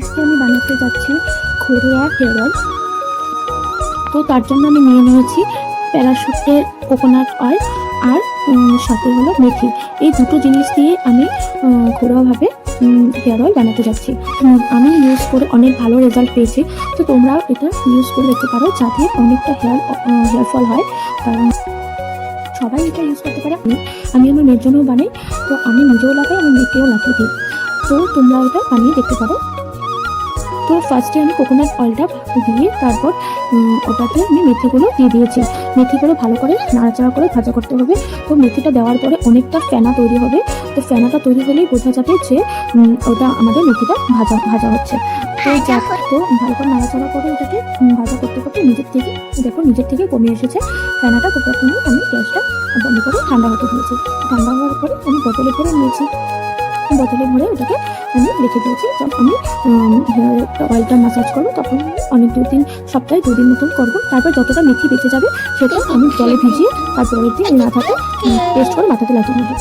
আজকে আমি বানাতে যাচ্ছি ঘরোয়া হেয়ার অয়েল। তো তার জন্য আমি নিয়ে নিয়েছি প্যারাশুটের কোকোনাট অয়েল আর সাথে হলো মেথি। এই দুটো জিনিস দিয়ে আমি ঘরোয়াভাবে হেয়ার অয়েল বানাতে যাচ্ছি। আমি ইউজ করে অনেক ভালো রেজাল্ট পেয়েছি। তো তোমরাও এটা ইউজ করে দেখতে পারো, যাতে অনেকটা হেয়ার ফল হয়। কারণ সবাই এটা ইউজ করতে পারে। আমি আমার মেয়ের জন্যও বানাই, তো আমি নিজেও লাগাই, আমি মেয়েকেও লাগিয়ে দিই। তো তোমরা এটা বানিয়ে দেখতে পারো। তো ফার্স্টে আমি কোকোনাট অয়েলটা দিয়ে তারপর ওটাতে আমি মেথিগুলো দিয়ে দিয়েছি। মেথিগুলো ভালো করে নাড়াচাড়া করে ভাজা করতে হবে। তো মেথিটা দেওয়ার পরে অনেকটা ফেনা তৈরি হবে। তো ফেনাটা তৈরি হলেই বোঝা যাবে যে ওটা আমাদের মেথিটা ভাজা হচ্ছে। তো ভালো করে নাড়াচাড়া করে এটাকে ভাজা করতে করতে নিজের থেকে কমে এসেছে ফেনাটা। তো তখনই আমি গ্যাসটা বন্ধ করে ঠান্ডা হতে দিয়েছি। ঠান্ডা হওয়ার পরে আমি বোতলে ভরে নিয়েছি। বোতলে ভরে ওটাকে আমি রেখে দিয়েছি। যখন আমি হেয়ার অয়েলটা ম্যাসাজ করবো তখন অনেক সপ্তাহে 2 দিন মতন করবো। তারপর যতটা মেথি বেঁচে যাবে সেটা আমি জলে ভিজিয়ে তারপরের দিন মাথাতে পেস্ট করে মাথাতে লাগিয়ে নেবো।